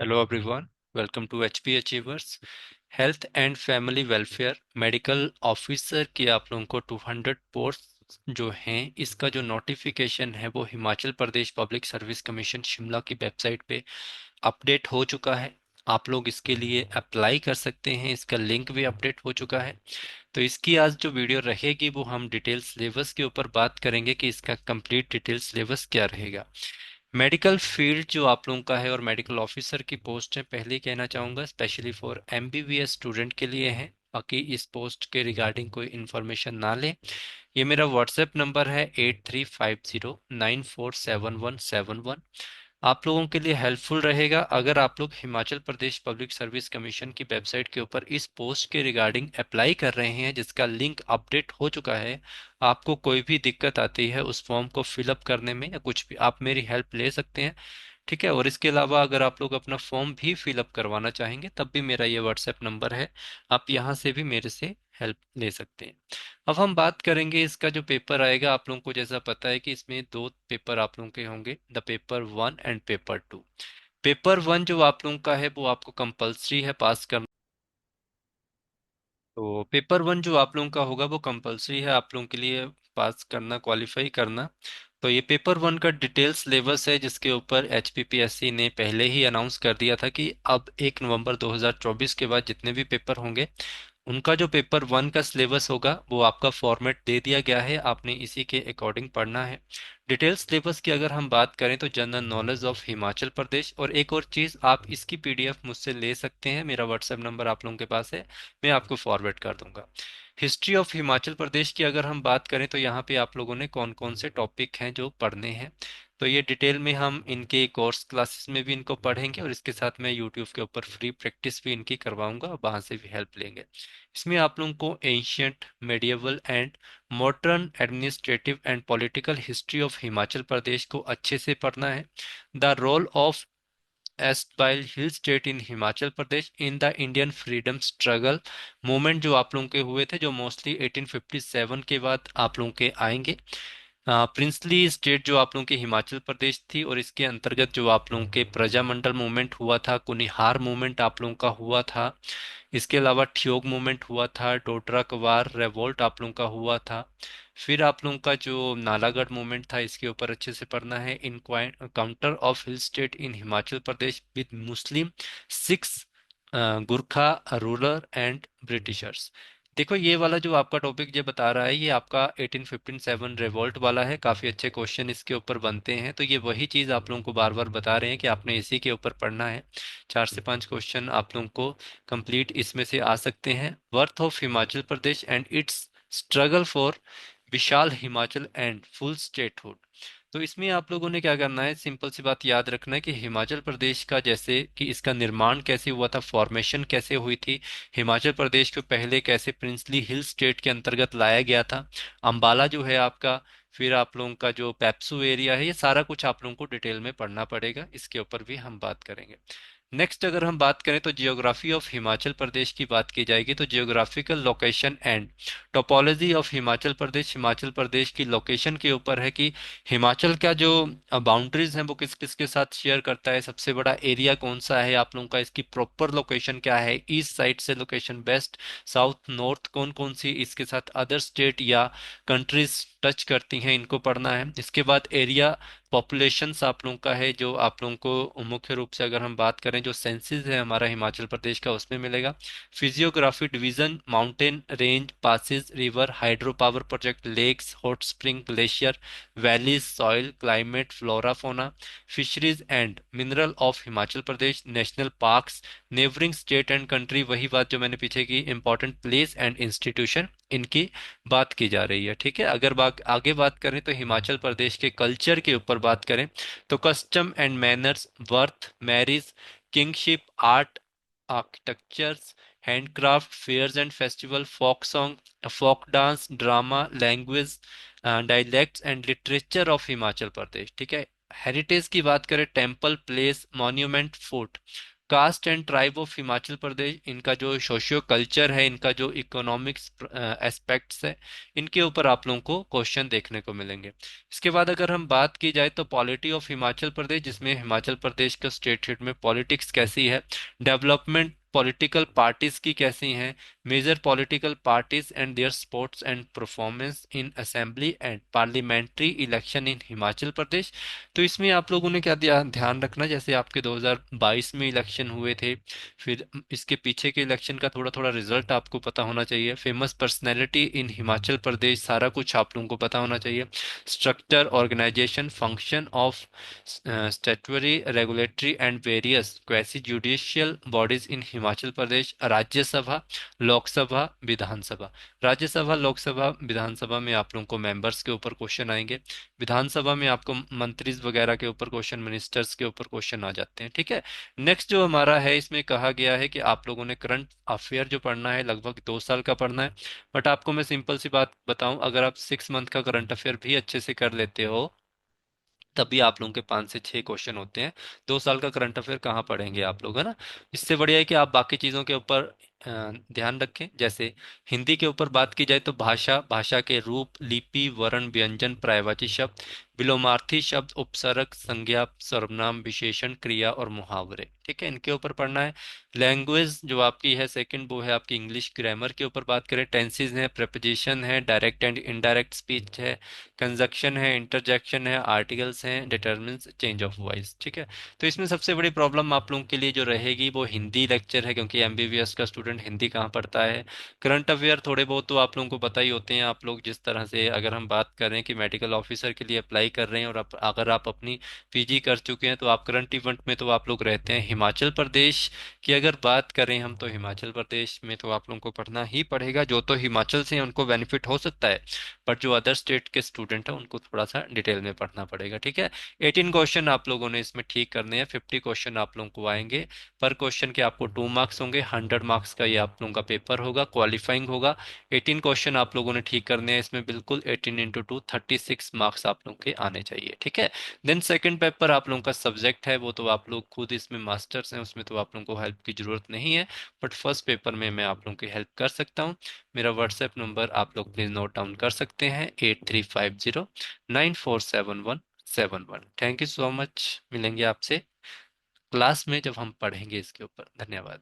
Hello everyone, welcome to HP Achievers। Health and family welfare medical officer के आप लोगों को 200 पोस्ट जो हैं, इसका जो नोटिफिकेशन है वो Himachal Pradesh public service commission Shimla की वेबसाइट पे अपडेट हो चुका है। आप लोग इसके लिए अप्लाई कर सकते हैं, इसका लिंक भी अपडेट हो चुका है। तो इसकी आज जो वीडियो रहेगी वो हम डिटेल सिलेबस के ऊपर बात करेंगे कि इसका कंप्लीट डिटेल सिलेबस क्या रहेगा। मेडिकल फील्ड जो आप लोगों का है और मेडिकल ऑफिसर की पोस्ट है, पहले ही कहना चाहूँगा स्पेशली फॉर एमबीबीएस स्टूडेंट के लिए है। बाकी इस पोस्ट के रिगार्डिंग कोई इन्फॉर्मेशन ना लें। ये मेरा व्हाट्सएप नंबर है 8350947171। आप लोगों के लिए हेल्पफुल रहेगा अगर आप लोग Himachal Pradesh public service commission की वेबसाइट के ऊपर इस पोस्ट के रिगार्डिंग अप्लाई कर रहे हैं, जिसका लिंक अपडेट हो चुका है। आपको कोई भी दिक्कत आती है उस फॉर्म को फिलअप करने में या कुछ भी, आप मेरी हेल्प ले सकते हैं। ठीक है, और इसके अलावा अगर आप लोग अपना फॉर्म भी फिलअप करवाना चाहेंगे तब भी मेरा ये व्हाट्सएप नंबर है, आप यहाँ से भी मेरे से हेल्प ले सकते हैं। अब हम बात करेंगे इसका जो पेपर आएगा। आप लोगों को जैसा पता है कि इसमें दो पेपर आप लोगों के होंगे, the paper 1 and paper 2। Paper 1 जो आप लोगों का है वो आपको कंपलसरी है पास करना। तो पेपर 1 जो आप लोगों का होगा वो कंपलसरी है आप लोगों के लिए पास करना, क्वालिफाई करना। तो ये पेपर 1 का डिटेल सिलेबस है जिसके ऊपर एचपीपीएससी ने पहले ही अनाउंस कर दिया था कि अब 1 नवंबर 2024 के बाद जितने भी पेपर होंगे उनका जो पेपर 1 का सिलेबस होगा वो आपका फॉर्मेट दे दिया गया है, आपने इसी के अकॉर्डिंग पढ़ना है। डिटेल सिलेबस की अगर हम बात करें तो जनरल नॉलेज ऑफ हिमाचल प्रदेश, और एक और चीज़ आप इसकी पीडीएफ मुझसे ले सकते हैं, मेरा व्हाट्सएप नंबर आप लोगों के पास है, मैं आपको फॉरवर्ड कर दूंगा। हिस्ट्री ऑफ हिमाचल प्रदेश की अगर हम बात करें तो यहाँ पे आप लोगों ने कौन कौन से टॉपिक हैं जो पढ़ने हैं, तो ये डिटेल में हम इनके कोर्स क्लासेस में भी इनको पढ़ेंगे और इसके साथ मैं यूट्यूब के ऊपर फ्री प्रैक्टिस भी इनकी करवाऊंगा और वहाँ से भी हेल्प लेंगे। इसमें आप लोगों को ancient, medieval and modern administrative and political history of Himachal Pradesh को अच्छे से पढ़ना है। The role of erstwhile hill state in Himachal Pradesh in the Indian freedom struggle movement जो आप लोगों के हुए थे, जो मोस्टली 1857 के बाद आप लोगों के आएंगे। प्रिंसली स्टेट जो आप लोगों की हिमाचल प्रदेश थी, और इसके अंतर्गत जो आप लोगों के प्रजामंडल मूवमेंट हुआ था, कुनिहार मूवमेंट आप लोगों का हुआ था, इसके अलावा ठियोग मूवमेंट हुआ था, डोडरा कवार रेवोल्ट आप लोगों का हुआ था। फिर आप लोगों का जो नालागढ़ मूवमेंट था इसके ऊपर अच्छे से पढ़ना है। Counter of hill state in Himachal Pradesh with Muslim six Gurkha ruler and Britishers. देखो ये वाला जो आपका टॉपिक ये बता रहा है ये आपका 1857 रिवॉल्ट वाला है, काफ़ी अच्छे क्वेश्चन इसके ऊपर बनते हैं। तो ये वही चीज़ आप लोगों को बार बार बता रहे हैं कि आपने इसी के ऊपर पढ़ना है। 4 से 5 क्वेश्चन आप लोगों को कंप्लीट इसमें से आ सकते हैं। Worth of Himachal Pradesh and it's struggle for Vishal Himachal and full statehood. तो इसमें आप लोगों ने क्या करना है, सिंपल सी बात याद रखना है कि हिमाचल प्रदेश का जैसे कि इसका निर्माण कैसे हुआ था, फॉर्मेशन कैसे हुई थी, हिमाचल प्रदेश को पहले कैसे प्रिंसली हिल स्टेट के अंतर्गत लाया गया था, अंबाला जो है आपका, फिर आप लोगों का जो पेप्सू एरिया है, ये सारा कुछ आप लोगों को डिटेल में पढ़ना पड़ेगा, इसके ऊपर भी हम बात करेंगे। नेक्स्ट अगर हम बात करें तो जियोग्राफी ऑफ हिमाचल प्रदेश की बात की जाएगी, तो geographical location and topology of Himachal Pradesh, Himachal Pradesh की लोकेशन के ऊपर है कि हिमाचल का जो बाउंड्रीज हैं वो किस किस के साथ शेयर करता है, सबसे बड़ा एरिया कौन सा है आप लोगों का, इसकी प्रॉपर लोकेशन क्या है, ईस्ट साइड से लोकेशन, वेस्ट साउथ नॉर्थ कौन कौन सी इसके साथ अदर स्टेट या कंट्रीज टच करती हैं, इनको पढ़ना है। इसके बाद एरिया पॉपुलेशंस आप लोगों का है, जो आप लोगों को मुख्य रूप से अगर हम बात करें जो सेंसिस है हमारा हिमाचल प्रदेश का उसमें मिलेगा। Physiography division, mountain range, passes, river, hydro power project, lakes, hot spring, glacier, valleys, soil, climate, flora fauna, fisheries and mineral of Himachal Pradesh, national parks, neighbouring state and country, वही बात जो मैंने पीछे की, इंपॉर्टेंट प्लेस एंड इंस्टीट्यूशन, इनकी बात की जा रही है। ठीक है, अगर आगे बात करें तो हिमाचल प्रदेश के कल्चर के ऊपर बात करें तो custom and manners, birth, marriage, kingship, art, architectures, handcraft, fairs and festival, folk song, folk dance, drama, language, dialects and literature of Himachal Pradesh. ठीक है, हेरिटेज की बात करें, temple, place, monument, fort, caste and tribe of Himachal Pradesh, इनका जो socio culture है, इनका जो इकोनॉमिक्स एस्पेक्ट्स है, इनके ऊपर आप लोगों को क्वेश्चन देखने को मिलेंगे। इसके बाद अगर हम बात की जाए तो पॉलिटी ऑफ हिमाचल प्रदेश, जिसमें हिमाचल प्रदेश का स्टेट हेड में पॉलिटिक्स कैसी है, डेवलपमेंट पॉलिटिकल पार्टीज की कैसी हैं, major political parties and their sports and performance in assembly and parliamentary election in Himachal Pradesh. तो इसमें आप लोगों ने क्या ध्यान रखना, जैसे आपके 2022 में इलेक्शन हुए थे, फिर इसके पीछे के इलेक्शन का थोड़ा थोड़ा रिजल्ट आपको पता होना चाहिए, famous personality in Himachal Pradesh, सारा कुछ आप लोगों को पता होना चाहिए, structure organisation function of statutory regulatory and various quasi judicial bodies in Himachal Pradesh, Rajya Sabha, Lok Sabha, Vidhan Sabha. Rajya Sabha, Lok Sabha, Vidhan Sabha में आप लोगों को मेंबर्स के ऊपर क्वेश्चन आएंगे, विधानसभा में आपको मंत्रीज वगैरह के ऊपर क्वेश्चन, मिनिस्टर्स के ऊपर क्वेश्चन आ जाते हैं। ठीक है। नेक्स्ट जो हमारा है, इसमें कहा गया है कि आप लोगों ने करंट अफेयर जो पढ़ना है लगभग 2 साल का पढ़ना है। बट आपको मैं सिंपल सी बात बताऊं, अगर आप 6 मंथ का करंट अफेयर भी अच्छे से कर लेते हो, तभी आप लोगों के 5 से 6 क्वेश्चन होते हैं। 2 साल का करंट अफेयर कहाँ पढ़ेंगे आप लोग, है ना। इससे बढ़िया है कि आप बाकी चीज़ों के ऊपर ध्यान रखें। जैसे हिंदी के ऊपर बात की जाए तो भाषा, भाषा के रूप, लिपि, वर्ण, व्यंजन, पर्यायवाची शब्द, विलोमार्थी शब्द, उपसर्ग, संज्ञा, सर्वनाम, विशेषण, क्रिया और मुहावरे। ठीक है, इनके ऊपर पढ़ना है। लैंग्वेज जो आपकी है सेकंड, वो है आपकी इंग्लिश ग्रामर के ऊपर बात करें, टेंसेज है, प्रेपोजिशन है, डायरेक्ट एंड इनडायरेक्ट स्पीच है, कंजक्शन है, इंटरजेक्शन है, आर्टिकल्स हैं, डिटरमिन्स चेंज ऑफ वॉइस। ठीक है। तो इसमें सबसे बड़ी प्रॉब्लम आप लोगों के लिए जो रहेगी वो हिंदी लेक्चर है, क्योंकि एमबीबीएस का स्टूडेंट हिंदी कहाँ पढ़ता है। करंट अफेयर थोड़े बहुत तो आप लोगों को पता ही होते हैं। आप लोग जिस तरह से, अगर हम बात करें कि मेडिकल ऑफिसर के लिए अप्लाई कर रहे हैं और अगर आप अपनी पीजी कर चुके हैं, तो आप करंट इवेंट में तो आप लोग रहते हैं। हिमाचल प्रदेश की अगर बात करें हम, तो हिमाचल प्रदेश में तो आप लोगों को पढ़ना ही पड़ेगा। जो तो हिमाचल से हैं, उनको बेनिफिट हो सकता है, बट जो अदर स्टेट के स्टूडेंट हैं उनको थोड़ा सा डिटेल में पढ़ना पड़ेगा। ठीक है। 18 क्वेश्चन आप लोगों ने इसमें ठीक करने हैं, 50 क्वेश्चन आप लोगों को आएंगे। पर क्वेश्चन के आपको 2 मार्क्स होंगे, 100 मार्क्स का ये आप लोगों का पेपर होगा, क्वालिफाइंग होगा। 18 क्वेश्चन आप लोगों ने ठीक करने हैं इसमें, बिल्कुल 18 × 2 36 मार्क्स आप लोगों के आने चाहिए। ठीक है। देन सेकंड पेपर आप लोगों का सब्जेक्ट है, वो तो आप लोग खुद इसमें मास्टर्स हैं, उसमें तो आप लोगों को हेल्प की जरूरत नहीं है। बट फर्स्ट पेपर में मैं आप लोगों की हेल्प कर सकता हूँ। मेरा व्हाट्सएप नंबर आप लोग प्लीज नोट डाउन कर सकते हैं, 8350947171। Thank you so much. मिलेंगे आपसे क्लास में जब हम पढ़ेंगे इसके ऊपर। धन्यवाद।